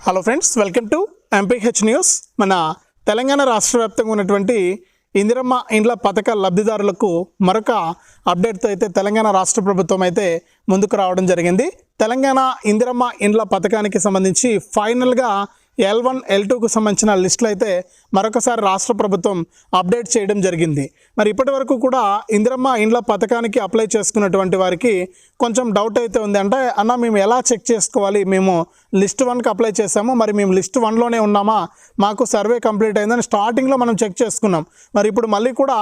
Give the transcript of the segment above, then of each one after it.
Hello friends, welcome to MPH news. మన తెలంగాణ రాష్ట్ర వ్యాప్తంగా ఉన్నటువంటి ఇందిరమ్మ ఇండ్ల పథక లబ్ధిదారులకు మరొక అప్డేట్తో అయితే తెలంగాణ రాష్ట్ర ప్రభుత్వం అయితే ముందుకు రావడం జరిగింది. తెలంగాణ ఇందిరమ్మ ఇండ్ల పథకానికి సంబంధించి ఫైనల్గా L1, L2కు సంబంధించిన లిస్టులు అయితే మరొకసారి రాష్ట్ర ప్రభుత్వం అప్డేట్ చేయడం జరిగింది. మరి ఇప్పటి వరకు కూడా ఇందిరమ్మ ఇండ్ల పథకానికి అప్లై చేసుకున్నటువంటి వారికి కొంచెం డౌట్ అయితే ఉంది. అంటే అన్న, మేము ఎలా చెక్ చేసుకోవాలి? మేము లిస్ట్ 1కి అప్లై చేసాము, మరి మేము లిస్ట్ 1లోనే ఉన్నామా, మాకు సర్వే కంప్లీట్ అయిందని స్టార్టింగ్లో మనం చెక్ చేసుకున్నాం. మరి ఇప్పుడు మళ్ళీ కూడా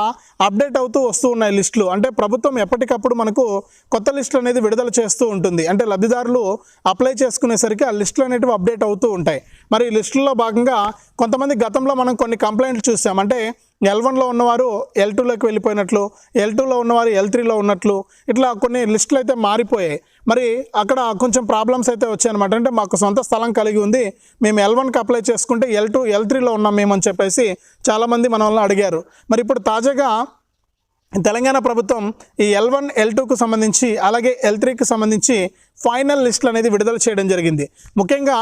అప్డేట్ అవుతూ వస్తూ ఉన్నాయి లిస్టులు. అంటే ప్రభుత్వం ఎప్పటికప్పుడు మనకు కొత్త లిస్టులు అనేది విడుదల చేస్తూ ఉంటుంది. అంటే లబ్ధిదారులు అప్లై చేసుకునేసరికి ఆ లిస్టులు అనేటివి అప్డేట్ అవుతూ ఉంటాయి. మరి ఈ లిస్టుల్లో భాగంగా కొంతమంది గతంలో మనం కొన్ని కంప్లైంట్లు చూసాం. అంటే L1లో ఉన్నవారు L2లోకి వెళ్ళిపోయినట్లు, L2లో ఉన్నవారు L3లో ఉన్నట్లు, ఇట్లా కొన్ని లిస్టులు అయితే మారిపోయాయి. మరి అక్కడ కొంచెం ప్రాబ్లమ్స్ అయితే వచ్చాయన్నమాట. అంటే మాకు సొంత స్థలం కలిగి ఉంది, మేము L1కి అప్లై చేసుకుంటే L2, L3లో ఉన్నాం మేము అని చెప్పేసి చాలామంది మన వాళ్ళని అడిగారు. మరి ఇప్పుడు తాజాగా తెలంగాణ ప్రభుత్వం ఈ L1, L2కు సంబంధించి అలాగే L3కి సంబంధించి ఫైనల్ లిస్టులు అనేది విడుదల చేయడం జరిగింది. ముఖ్యంగా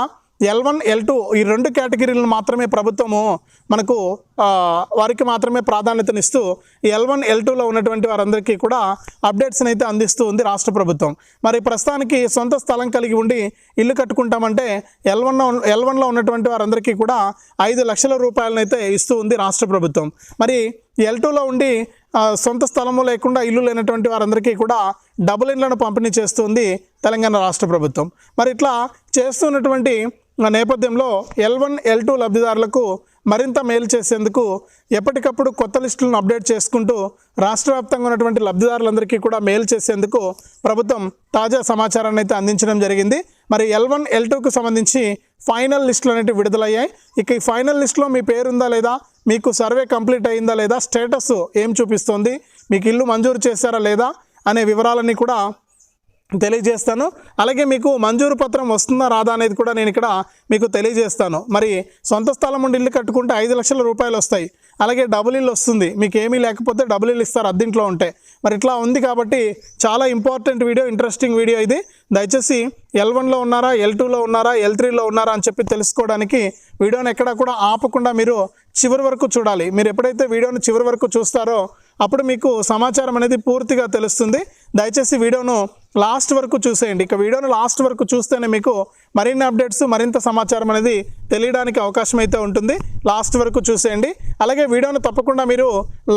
L1, L2 ఈ రెండు కేటగిరీలను మాత్రమే ప్రభుత్వము మనకు వారికి మాత్రమే ప్రాధాన్యతనిస్తూ ఈ L1, L2లో ఉన్నటువంటి వారందరికీ కూడా అప్డేట్స్ని అయితే అందిస్తూ ఉంది రాష్ట్ర ప్రభుత్వం. మరి ప్రస్తుతానికి సొంత స్థలం కలిగి ఉండి ఇల్లు కట్టుకుంటామంటే L1లో ఉన్నటువంటి వారందరికీ కూడా 5 లక్షల రూపాయలను అయితే ఇస్తూ ఉంది రాష్ట్ర ప్రభుత్వం. మరి L2లో ఉండి సొంత స్థలము లేకుండా ఇల్లు లేనటువంటి వారందరికీ కూడా డబుల్ ఇండ్లను పంపిణీ చేస్తుంది తెలంగాణ రాష్ట్ర ప్రభుత్వం. మరి ఇట్లా చేస్తున్నటువంటి నేపథ్యంలో L1, L2 లబ్ధిదారులకు మరింత మేలు చేసేందుకు ఎప్పటికప్పుడు కొత్త లిస్టులను అప్డేట్ చేసుకుంటూ రాష్ట్ర వ్యాప్తంగా ఉన్నటువంటి లబ్ధిదారులందరికీ కూడా మేలు చేసేందుకు ప్రభుత్వం తాజా సమాచారాన్ని అయితే అందించడం జరిగింది. మరి L1, L2కు సంబంధించి ఫైనల్ లిస్టులు అనేవి విడుదలయ్యాయి. ఇక ఈ ఫైనల్ లిస్టులో మీ పేరు ఉందా లేదా, మీకు సర్వే కంప్లీట్ అయిందా లేదా, స్టేటస్ ఏం చూపిస్తోంది, మీకు ఇల్లు మంజూరు చేశారా లేదా అనే వివరాలన్నీ కూడా తెలియజేస్తాను. అలాగే మీకు మంజూరు పత్రం వస్తుందా రాదా అనేది కూడా నేను ఇక్కడ మీకు తెలియజేస్తాను. మరి సొంత స్థలం ఉండి ఇల్లు కట్టుకుంటే 5 లక్షల రూపాయలు వస్తాయి. అలాగే డబుల్ ఇల్లు వస్తుంది, మీకు ఏమీ లేకపోతే డబుల్ ఇల్లు ఇస్తారు అద్దెంట్లో ఉంటే. మరి ఇట్లా ఉంది కాబట్టి చాలా ఇంపార్టెంట్ వీడియో, ఇంట్రెస్టింగ్ వీడియో ఇది. దయచేసి L1లో ఉన్నారా, L2లో ఉన్నారా, L3లో ఉన్నారా అని చెప్పి తెలుసుకోవడానికి వీడియోని ఎక్కడా కూడా ఆపకుండా మీరు చివరి వరకు చూడాలి. మీరు ఎప్పుడైతే వీడియోని చివరి వరకు చూస్తారో అప్పుడు మీకు సమాచారం అనేది పూర్తిగా తెలుస్తుంది. దయచేసి వీడియోను లాస్ట్ వరకు చూసేయండి. ఇక వీడియోను లాస్ట్ వరకు చూస్తేనే మీకు మరిన్ని అప్డేట్స్, మరింత సమాచారం అనేది తెలియడానికి అవకాశం అయితే ఉంటుంది. లాస్ట్ వరకు చూసేయండి. అలాగే వీడియోను తప్పకుండా మీరు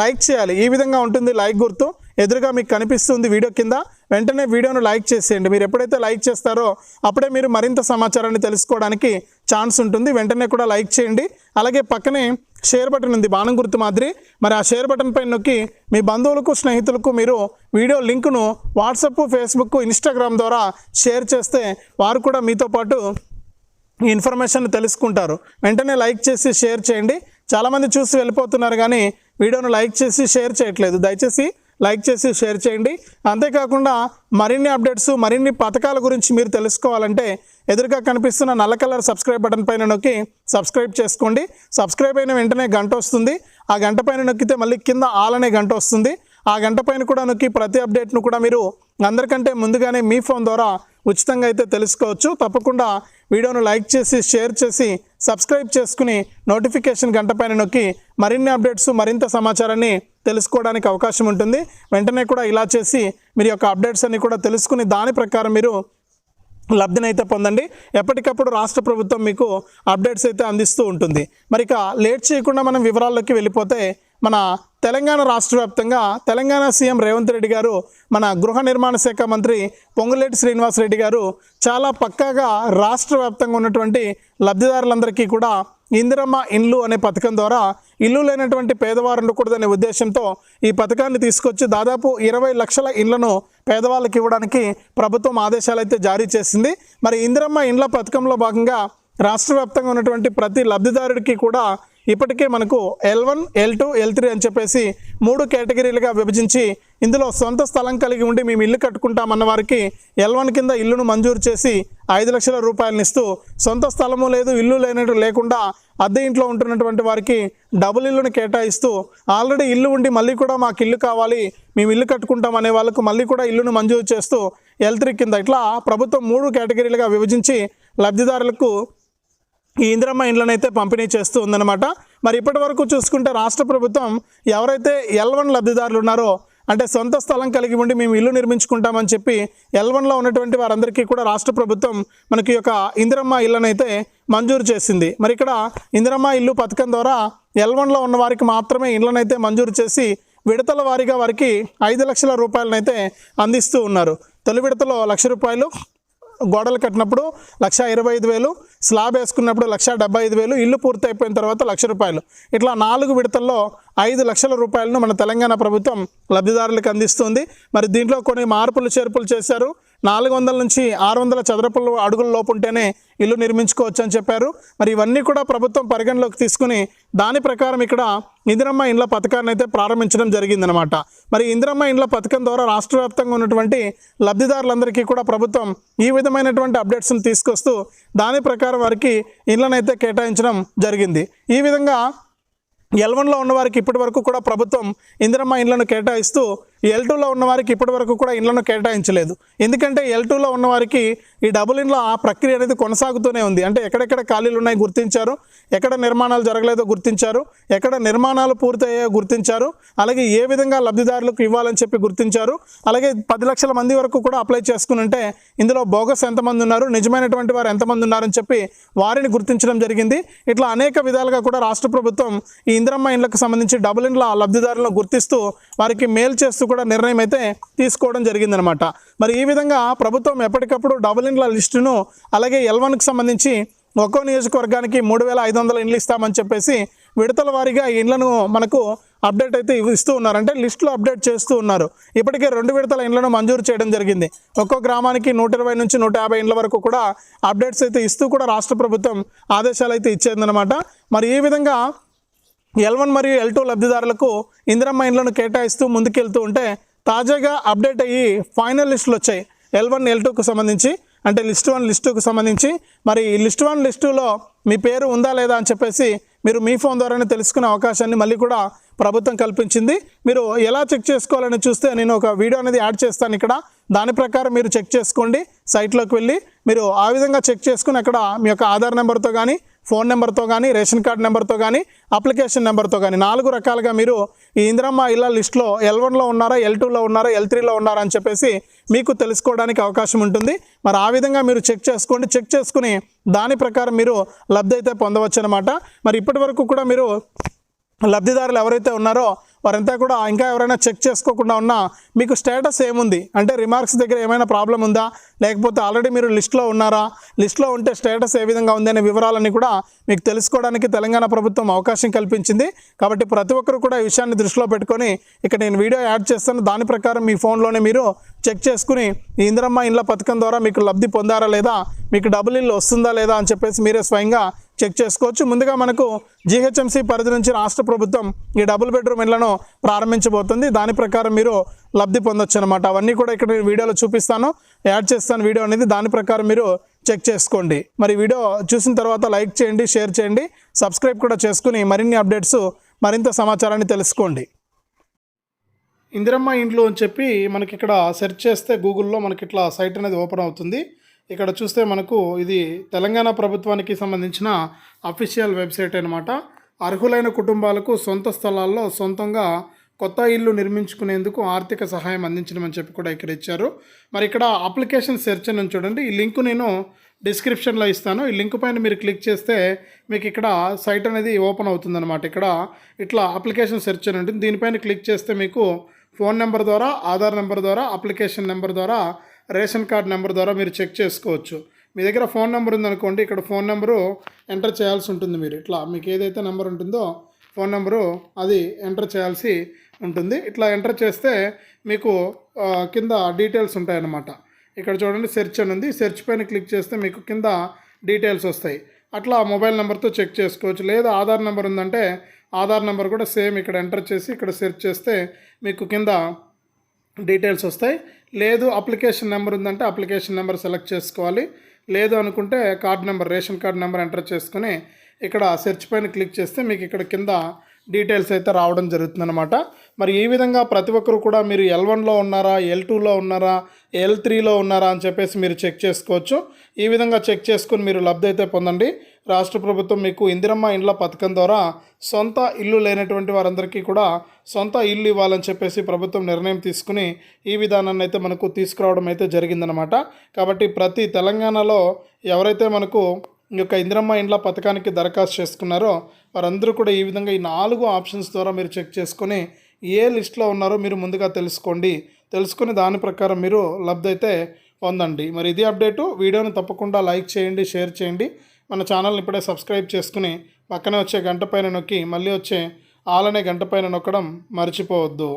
లైక్ చేయాలి. ఈ విధంగా ఉంటుంది లైక్ గుర్తు ఎదురుగా మీకు కనిపిస్తుంది వీడియో కింద. వెంటనే వీడియోను లైక్ చేసేయండి. మీరు ఎప్పుడైతే లైక్ చేస్తారో అప్పుడే మీరు మరింత సమాచారాన్ని తెలుసుకోవడానికి ఛాన్స్ ఉంటుంది. వెంటనే కూడా లైక్ చేయండి. అలాగే పక్కనే షేర్ బటన్ ఉంది, బాణం గుర్తు మాదిరి. మరి ఆ షేర్ బటన్ పైన నొక్కి మీ బంధువులకు, స్నేహితులకు మీరు వీడియో లింకును వాట్సాప్, ఫేస్బుక్, ఇన్స్టాగ్రామ్ ద్వారా షేర్ చేస్తే వారు కూడా మీతో పాటు ఈ ఇన్ఫర్మేషన్ తెలుసుకుంటారు. వెంటనే లైక్ చేసి షేర్ చేయండి. చాలామంది చూసి వెళ్ళిపోతున్నారు కానీ వీడియోను లైక్ చేసి షేర్ చేయట్లేదు. దయచేసి లైక్ చేసి షేర్ చేయండి. అంతేకాకుండా మరిన్ని అప్డేట్స్, మరిన్ని పథకాల గురించి మీరు తెలుసుకోవాలంటే ఎదురుగా కనిపిస్తున్న నల్ల కలర్ సబ్స్క్రైబ్ బటన్ పైన నొక్కి సబ్స్క్రైబ్ చేసుకోండి. సబ్స్క్రైబ్ అయిన వెంటనే గంట వస్తుంది. ఆ గంట పైన నొక్కితే మళ్ళీ కింద ఆల్ అనే గంట వస్తుంది. ఆ గంట పైన కూడా నొక్కి ప్రతి అప్డేట్ను కూడా మీరు అందరికంటే ముందుగానే మీ ఫోన్ ద్వారా ఉచితంగా అయితే తెలుసుకోవచ్చు. తప్పకుండా వీడియోను లైక్ చేసి షేర్ చేసి సబ్స్క్రైబ్ చేసుకుని నోటిఫికేషన్ గంట పైన నొక్కి మరిన్ని అప్డేట్స్, మరింత సమాచారాన్ని తెలుసుకోవడానికి అవకాశం ఉంటుంది. వెంటనే కూడా ఇలా చేసి మీరు యొక్క అప్డేట్స్ అన్ని కూడా తెలుసుకుని దాని ప్రకారం మీరు లబ్ధినైతే పొందండి. ఎప్పటికప్పుడు రాష్ట్ర ప్రభుత్వం మీకు అప్డేట్స్ అయితే అందిస్తూ ఉంటుంది. మరి ఇక లేట్ చేయకుండా మనం వివరాల్లోకి వెళ్ళిపోతే మన తెలంగాణ రాష్ట్ర వ్యాప్తంగా తెలంగాణ సీఎం రేవంత్ రెడ్డి గారు, మన గృహ నిర్మాణ శాఖ మంత్రి పొంగులేటి శ్రీనివాసరెడ్డి గారు చాలా పక్కాగా రాష్ట్ర వ్యాప్తంగా ఉన్నటువంటి లబ్ధిదారులందరికీ కూడా ఇందిరమ్మ ఇండ్లు అనే పథకం ద్వారా ఇల్లు లేనటువంటి పేదవారు ఉండకూడదనే ఉద్దేశంతో ఈ పథకాన్ని తీసుకొచ్చి దాదాపు 20 లక్షల ఇండ్లను పేదవాళ్ళకి ఇవ్వడానికి ప్రభుత్వం ఆదేశాలు అయితే జారీ చేసింది. మరి ఇందిరమ్మ ఇండ్ల పథకంలో భాగంగా రాష్ట్ర వ్యాప్తంగా ఉన్నటువంటి ప్రతి లబ్ధిదారుడికి కూడా ఇప్పటికే మనకు L1, L2, L3 అని చెప్పేసి 3 కేటగిరీలుగా విభజించి ఇందులో సొంత స్థలం కలిగి ఉండి మేము ఇల్లు కట్టుకుంటామన్న వారికి L1 కింద ఇల్లును మంజూరు చేసి 5 లక్షల రూపాయలను ఇస్తూ, సొంత స్థలము లేదు, ఇల్లు లేకుండా అద్దె ఇంట్లో ఉంటున్నటువంటి వారికి డబుల్ ఇల్లును కేటాయిస్తూ, ఆల్రెడీ ఇల్లు ఉండి మళ్ళీ కూడా మాకు ఇల్లు కావాలి, మేము ఇల్లు కట్టుకుంటాం అనే వాళ్ళకు మళ్ళీ కూడా ఇల్లును మంజూరు చేస్తూ L3 కింద ఇట్లా ప్రభుత్వం 3 కేటగిరీలుగా విభజించి లబ్ధిదారులకు ఈ ఇందిరమ్మ ఇండ్లను అయితే పంపిణీ చేస్తూ ఉందన్నమాట. మరి ఇప్పటి వరకు చూసుకుంటే రాష్ట్ర ప్రభుత్వం ఎవరైతే L1 లబ్ధిదారులు ఉన్నారో, అంటే సొంత స్థలం కలిగి ఉండి మేము ఇల్లు నిర్మించుకుంటామని చెప్పి L1లో ఉన్నటువంటి వారందరికీ కూడా రాష్ట్ర ప్రభుత్వం మనకి యొక్క ఇందిరమ్మ ఇళ్ళను అయితే మంజూరు చేసింది. మరి ఇక్కడ ఇందిరమ్మ ఇల్లు పథకం ద్వారా L1లో ఉన్న వారికి మాత్రమే ఇళ్ళను అయితే మంజూరు చేసి విడతల వారీగా వారికి 5 లక్షల రూపాయలనైతే అందిస్తూ ఉన్నారు. తొలి విడతలో 1 లక్ష రూపాయలు, గోడలు కట్టినప్పుడు 1,25,000, స్లాబ్ వేసుకున్నప్పుడు 1,75,000, ఇల్లు పూర్తి అయిపోయిన తర్వాత 1 లక్ష రూపాయలు, ఇట్లా 4 విడతల్లో 5 లక్షల రూపాయలను మన తెలంగాణ ప్రభుత్వం లబ్ధిదారులకు అందిస్తుంది. మరి దీంట్లో కొన్ని మార్పులు చేర్పులు చేశారు. 400 నుంచి 600 చదరపు అడుగుల లోపు ఉంటేనే ఇల్లు నిర్మించుకోవచ్చు అని చెప్పారు. మరి ఇవన్నీ కూడా ప్రభుత్వం పరిగణలోకి తీసుకుని దాని ప్రకారం ఇక్కడ ఇందిరమ్మ ఇండ్ల పథకాన్ని అయితే ప్రారంభించడం జరిగిందనమాట. మరి ఇందిరమ్మ ఇండ్ల పథకం ద్వారా రాష్ట్ర వ్యాప్తంగా ఉన్నటువంటి లబ్ధిదారులందరికీ కూడా ప్రభుత్వం ఈ విధమైనటువంటి అప్డేట్స్ని తీసుకొస్తూ దాని ప్రకారం వారికి ఇళ్లను అయితే కేటాయించడం జరిగింది. ఈ విధంగా L1లో ఉన్నవారికి ఇప్పటి వరకు కూడా ప్రభుత్వం ఇందిరమ్మ ఇండ్లను కేటాయిస్తూ L2లో ఉన్నవారికి ఇప్పటి వరకు కూడా ఇండ్లను కేటాయించలేదు. ఎందుకంటే L2లో ఉన్నవారికి ఈ డబుల్ ఇండ్ల ప్రక్రియ అనేది కొనసాగుతూనే ఉంది. అంటే ఎక్కడెక్కడ ఖాళీలు ఉన్నాయి గుర్తించారు, ఎక్కడ నిర్మాణాలు జరగలేదో గుర్తించారు, ఎక్కడ నిర్మాణాలు పూర్తయ్యాయో గుర్తించారు, అలాగే ఏ విధంగా లబ్ధిదారులకు ఇవ్వాలని చెప్పి గుర్తించారు. అలాగే 10 లక్షల మంది వరకు కూడా అప్లై చేసుకుని ఉంటే ఇందులో బోగస్ ఎంతమంది ఉన్నారు, నిజమైనటువంటి వారు ఎంతమంది ఉన్నారని చెప్పి వారిని గుర్తించడం జరిగింది. ఇట్లా అనేక విధాలుగా కూడా రాష్ట్ర ప్రభుత్వం ఈ ఇందిరమ్మ ఇండ్లకు సంబంధించి డబుల్ ఇండ్ల లబ్ధిదారులను గుర్తిస్తూ వారికి మేలు చేస్తూ కూడా నిర్ణయం అయితే తీసుకోవడం జరిగిందనమాట. మరి ఈ విధంగా ప్రభుత్వం ఎప్పటికప్పుడు డబుల్ ఇండ్ల లిస్టును, అలాగే L1కి సంబంధించి ఒక్కో నియోజకవర్గానికి 3,500 ఇండ్లు ఇస్తామని చెప్పేసి విడతల వారీగా ఈ ఇండ్లను మనకు అప్డేట్ అయితే ఇస్తూ ఉన్నారు. అంటే లిస్టులో అప్డేట్ చేస్తూ ఉన్నారు. ఇప్పటికే 2 విడతల ఇండ్లను మంజూరు చేయడం జరిగింది. ఒక్కో గ్రామానికి 120 నుంచి 150 ఇండ్ల వరకు కూడా అప్డేట్స్ అయితే ఇస్తూ కూడా రాష్ట్ర ప్రభుత్వం ఆదేశాలు అయితే ఇచ్చేదన్నమాట. మరి ఈ విధంగా L1 మరియు L2 లబ్ధిదారులకు ఇందిరమ్మ ఇండ్లను కేటాయిస్తూ ముందుకెళ్తూ ఉంటే తాజాగా అప్డేట్ అయ్యి ఫైనల్ లిస్టులు వచ్చాయి L1 L2కు సంబంధించి. అంటే లిస్ట్ 1 లిస్ట్ 2కు సంబంధించి. మరి లిస్ట్ 1 లిస్ట్ 2లో మీ పేరు ఉందా లేదా అని చెప్పేసి మీరు మీ ఫోన్ ద్వారానే తెలుసుకునే అవకాశాన్ని మళ్ళీ కూడా ప్రభుత్వం కల్పించింది. మీరు ఎలా చెక్ చేసుకోవాలని చూస్తే నేను ఒక వీడియో అనేది యాడ్ చేస్తాను ఇక్కడ. దాని ప్రకారం మీరు చెక్ చేసుకోండి. సైట్లోకి వెళ్ళి మీరు ఆ విధంగా చెక్ చేసుకుని అక్కడ మీ యొక్క ఆధార్ నెంబర్తో కానీ, ఫోన్ నెంబర్తో కానీ, రేషన్ కార్డ్ నెంబర్తో కానీ, అప్లికేషన్ నెంబర్తో కానీ 4 రకాలుగా మీరు ఈ ఇందిరమ్మ ఇళ్ళ లిస్టులో L1లో ఉన్నారా, L2లో ఉన్నారా, L3లో ఉన్నారా అని చెప్పేసి మీకు తెలుసుకోవడానికి అవకాశం ఉంటుంది. మరి ఆ విధంగా మీరు చెక్ చేసుకోండి. చెక్ చేసుకుని దాని ప్రకారం మీరు లబ్ధి అయితే పొందవచ్చు అనమాట. మరి ఇప్పటి వరకు కూడా మీరు లబ్ధిదారులు ఎవరైతే ఉన్నారో వారంతా కూడా ఇంకా ఎవరైనా చెక్ చేసుకోకుండా ఉన్నా మీకు స్టేటస్ ఏముంది, అంటే రిమార్క్స్ దగ్గర ఏమైనా ప్రాబ్లం ఉందా, లేకపోతే ఆల్రెడీ మీరు లిస్ట్లో ఉన్నారా, లిస్ట్లో ఉంటే స్టేటస్ ఏ విధంగా ఉంది అనే వివరాలన్నీ కూడా మీకు తెలుసుకోవడానికి తెలంగాణ ప్రభుత్వం అవకాశం కల్పించింది. కాబట్టి ప్రతి ఒక్కరు కూడా ఈ విషయాన్ని దృష్టిలో పెట్టుకొని ఇక్కడ నేను వీడియో యాడ్ చేస్తాను. దాని ప్రకారం మీ ఫోన్లోనే మీరు చెక్ చేసుకుని ఈ ఇందిరమ్మ ఇండ్ల పథకం ద్వారా మీకు లబ్ధి పొందారా లేదా, మీకు డబుల్ ఇల్లు వస్తుందా లేదా అని చెప్పేసి మీరే స్వయంగా చెక్ చేసుకోవచ్చు. ముందుగా మనకు GHMC పరిధి నుంచి రాష్ట్ర ప్రభుత్వం ఈ డబుల్ బెడ్రూమ్ ఇళ్లను ప్రారంభించబోతుంది. దాని ప్రకారం మీరు లబ్ధి పొందొచ్చు అనమాట. అవన్నీ కూడా ఇక్కడ నేను వీడియోలో చూపిస్తాను, యాడ్ చేస్తాను వీడియో అనేది. దాని ప్రకారం మీరు చెక్ చేసుకోండి. మరి వీడియో చూసిన తర్వాత లైక్ చేయండి, షేర్ చేయండి, సబ్స్క్రైబ్ కూడా చేసుకుని మరిన్ని అప్డేట్స్, మరింత సమాచారాన్ని తెలుసుకోండి. ఇందిరమ్మ ఇండ్లు అని చెప్పి మనకి ఇక్కడ సెర్చ్ చేస్తే గూగుల్లో మనకి ఇట్లా సైట్ అనేది ఓపెన్ అవుతుంది. ఇక్కడ చూస్తే మనకు ఇది తెలంగాణ ప్రభుత్వానికి సంబంధించిన అఫీషియల్ వెబ్సైట్ అనమాట. అర్హులైన కుటుంబాలకు సొంత స్థలాల్లో సొంతంగా కొత్త ఇల్లు నిర్మించుకునేందుకు ఆర్థిక సహాయం అందించడం చెప్పి కూడా ఇక్కడ ఇచ్చారు. మరి ఇక్కడ అప్లికేషన్ సెర్చ్ అని చూడండి. ఈ లింక్ నేను డిస్క్రిప్షన్లో ఇస్తాను. ఈ లింక్ పైన మీరు క్లిక్ చేస్తే మీకు ఇక్కడ సైట్ అనేది ఓపెన్ అవుతుందన్నమాట. ఇక్కడ ఇట్లా అప్లికేషన్ సెర్చ్ అని ఉంటుంది. దీనిపైన క్లిక్ చేస్తే మీకు ఫోన్ నెంబర్ ద్వారా, ఆధార్ నెంబర్ ద్వారా, అప్లికేషన్ నెంబర్ ద్వారా, రేషన్ కార్డ్ నెంబర్ ద్వారా మీరు చెక్ చేసుకోవచ్చు. మీ దగ్గర ఫోన్ నెంబర్ ఉందనుకోండి, ఇక్కడ ఫోన్ నెంబరు ఎంటర్ చేయాల్సి ఉంటుంది. మీరు ఇట్లా మీకు ఏదైతే నెంబర్ ఉంటుందో ఫోన్ నెంబరు అది ఎంటర్ చేయాల్సి ఉంటుంది. ఇట్లా ఎంటర్ చేస్తే మీకు కింద డీటెయిల్స్ ఉంటాయన్నమాట. ఇక్కడ చూడండి సెర్చ్ అని ఉంది. సెర్చ్ పైన క్లిక్ చేస్తే మీకు కింద డీటెయిల్స్ వస్తాయి. అట్లా మొబైల్ నెంబర్తో చెక్ చేసుకోవచ్చు. లేదా ఆధార్ నెంబర్ ఉందంటే ఆధార్ నెంబర్ కూడా సేమ్ ఇక్కడ ఎంటర్ చేసి ఇక్కడ సెర్చ్ చేస్తే మీకు కింద డీటెయిల్స్ వస్తాయి. లేదు అప్లికేషన్ నెంబర్ ఉందంటే అప్లికేషన్ నెంబర్ సెలెక్ట్ చేసుకోవాలి. లేదు అనుకుంటే card number, ration card number enter చేసుకొని ఇక్కడ సెర్చ్ పైన క్లిక్ చేస్తే మీకు ఇక్కడ కింద డీటెయిల్స్ అయితే రావడం జరుగుతుందన్నమాట. మరి ఈ విధంగా ప్రతి ఒక్కరు కూడా మీరు L1లో ఉన్నారా, L2లో ఉన్నారా, L3లో ఉన్నారా అని చెప్పేసి మీరు చెక్ చేసుకోవచ్చు. ఈ విధంగా చెక్ చేసుకుని మీరు లబ్ధి అయితే పొందండి. రాష్ట్ర ప్రభుత్వం మీకు ఇందిరమ్మ ఇండ్ల పథకం ద్వారా సొంత ఇల్లు లేనటువంటి వారందరికీ కూడా సొంత ఇల్లు ఇవ్వాలని చెప్పేసి ప్రభుత్వం నిర్ణయం తీసుకుని ఈ విధానాన్ని అయితే మనకు తీసుకురావడం అయితే జరిగిందనమాట. కాబట్టి ప్రతి తెలంగాణలో ఎవరైతే మనకు ఈ యొక్క ఇందిరమ్మ ఇండ్ల పథకానికి దరఖాస్తు చేసుకున్నారో వారందరూ కూడా ఈ విధంగా ఈ 4 ఆప్షన్స్ ద్వారా మీరు చెక్ చేసుకొని ఏ లిస్ట్లో ఉన్నారో మీరు ముందుగా తెలుసుకొని దాని ప్రకారం మీరు లబ్ధి అయితే పొందండి. మరి ఇది అప్డేటు. వీడియోని తప్పకుండా లైక్ చేయండి, షేర్ చేయండి. మన ఛానల్ని ఇప్పుడే సబ్స్క్రైబ్ చేసుకుని పక్కనే వచ్చే గంట పైన నొక్కి మళ్ళీ వచ్చే ఆల్ అనే గంట పైన నొక్కడం మర్చిపోవద్దు.